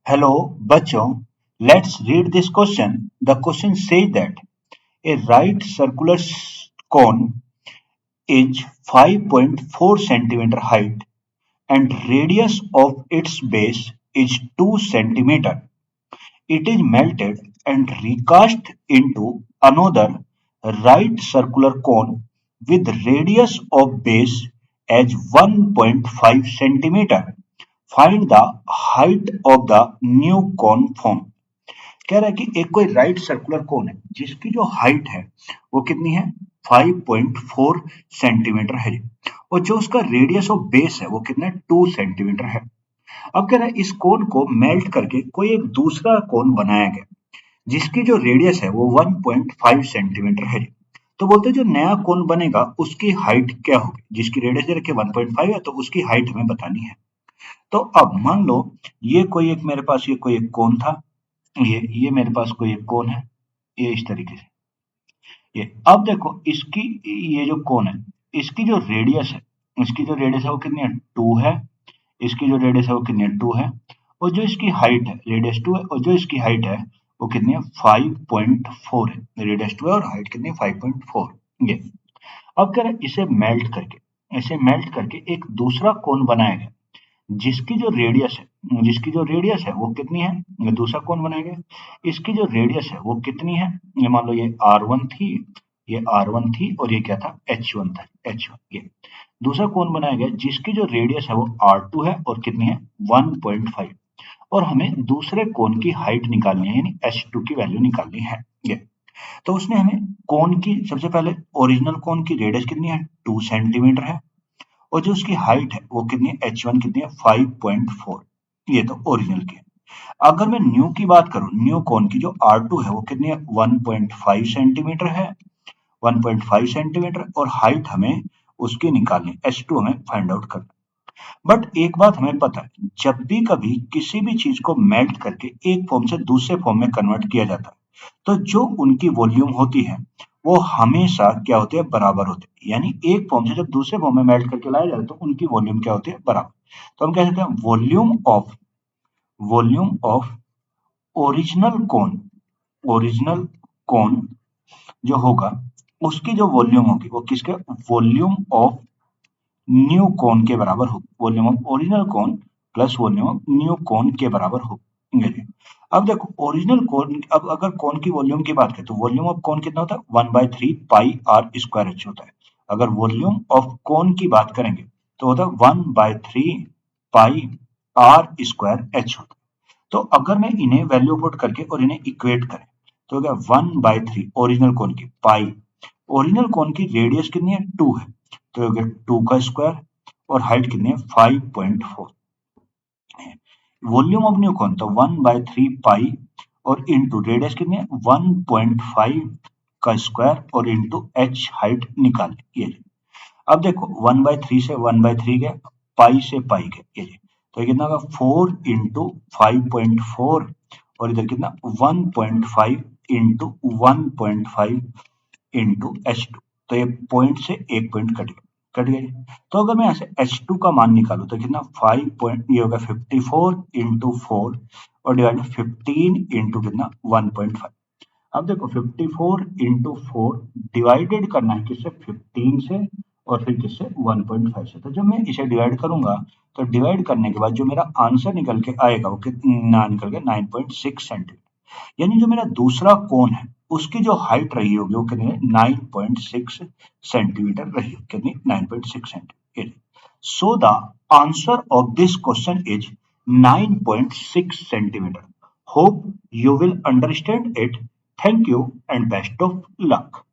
Hello बच्चों, let's read this question. The question says that a right circular cone is 5.4 centimeter height and radius of its base is 2 centimeter. It is melted and recast into another right circular cone with radius of base as 1.5 centimeter. Find the height of the new cone formed. कह रहा है कि एक कोई right circular cone है जिसकी जो height है वो कितनी है 5.4 सेंटीमीटर है और जो उसका रेडियस ऑफ बेस है वो कितना है 2 सेंटीमीटर है। अब कह रहा है इस कोन को मेल्ट करके कोई एक दूसरा कोन बनाया गया जिसकी जो रेडियस है वो 1.5 सेंटीमीटर है। तो बोलते हैं जो नया कोन बनेगा उसकी हाइट क्या होगी, जिसकी रेडियस दे रखी है 1.5 है तो उसकी हाइट हमें बतानी है। तो अब मान लो ये कोई एक मेरे पास ये कोई एक कोन था, ये मेरे पास कोई एक कोन है, ये इस तरीके से ये। अब देखो इसकी ये जो कोन है इसकी जो रेडियस है वो कितनी है 2 है। इसकी जो रेडियस है वो कितनी है 2 है और जो इसकी हाइट है रेडियस 2 है और जो इसकी हाइट है वो कितनी है 5.4 है। रेडियस 2 है और हाइट कितनी है 5.4। ये अब कह रहे हैं इसे मेल्ट करके एक दूसरा कोन बनाया गया जिसकी जो रेडियस है वो कितनी है, ये दूसरा कौन बनाएगा, इसकी जो रेडियस है वो कितनी है, ये मान लो ये R1 थी और ये क्या था H1 था, H1। ये दूसरा कौन बनाया गया जिसकी जो रेडियस है वो R2 है और कितनी है 1.5 और हमें दूसरे कोन की हाइट निकालनी है यानी H2 की वैल्यू निकालनी है। ये तो उसने हमें कोन की सबसे पहले ओरिजिनल कोन की रेडियस कितनी है 2 सेंटीमीटर है और जो उसकी हाइट है वो कितनी है H1 कितनी है 5.4। ये तो ओरिजिनल की है। अगर मैं न्यू की बात करूं, न्यू कोन की जो R2 है वो कितनी है 1.5 सेंटीमीटर है, 1.5 सेंटीमीटर और हाइट हमें उसकी निकालनी है, H2 हमें फाइंड आउट करना। बट एक बात हमें पता है, जब भी कभी किसी भी चीज को मेल्ट करके एक फॉर्म से दूसरे फॉर्म में कन्वर्ट किया जाता है तो जो उनकी वॉल्यूम होती है वो हमेशा क्या होती है बराबर होती है। यानी एक फॉर्म से जब दूसरे फॉर्म में मेल्ट करके लाया जाता है तो उनकी वॉल्यूम क्या होती है बराबर। तो हम कह सकते हैं वॉल्यूम ऑफ ओरिजिनल कोन जो होगा उसकी जो वॉल्यूम होगी वो किसके वॉल्यूम ऑफ न्यू कोन के बराबर होगी। Volume of original cone plus volume of new cone के बराबर होगी। अब देखो ओरिजिनल कोन, अब अगर कोन की वॉल्यूम की बात करें तो वॉल्यूम ऑफ कोन कितना होता है 1/3 पाई आर स्क्वायर एच होता है। अगर वॉल्यूम ऑफ कोन की बात करेंगे तो होता है 1/3 पाई आर स्क्वायर एच होता है। तो अगर मैं इन्हें वैल्यू पुट करके और इन्हें इक्वेट करें तो क्या 1/3 ओरिजिनल कोन की पाई, ओरिजिनल कोन की रेडियस कितनी है 2 है तो हो गया 2 का स्क्वायर और हाइट कितनी है 5.4। वॉल्यूम ऑफ न्यू कोन तो 1/3 पाई और इंटू रेडियस कितनी है 1.5 का स्क्वायर और इंटू एच हाइट निकाली। ये अब देखो 1/3 से 1/3 गया, पाई से पाई गया, ये तो ये कितना होगा 4 इंटू 5.4 और इधर कितना 1.5 इंटू 1.5 इंटू H2। तो ये पॉइंट से एक पॉइंट कट गया। तो अगर मैं यहाँ से H2 का मान निकालू तो कितना 5 पॉइंट ये होगा 54 इंटू 4 और डिवाइड 15 इंटू कितना 1.5। अब देखो 54 इंटू 4 डिवाइडेड करना है किससे 15 से और फिर किससे 1.5 से। तो जब मैं इसे डिवाइड करूंगा तो डिवाइड करने के बाद जो मेरा आंसर निकल के आएगा वो कितना निकल के 9.6 सेंटीमीटर। यानी जो मेरा दूसरा कोन है उसकी जो हाइट रही होगी वो कितनी है 9.6 सेंटीमीटर रही होगी, कितनी 9.6 centimetre. So the answer of this question is 9.6 centimeter. Hope you will understand it. Thank you and best of luck.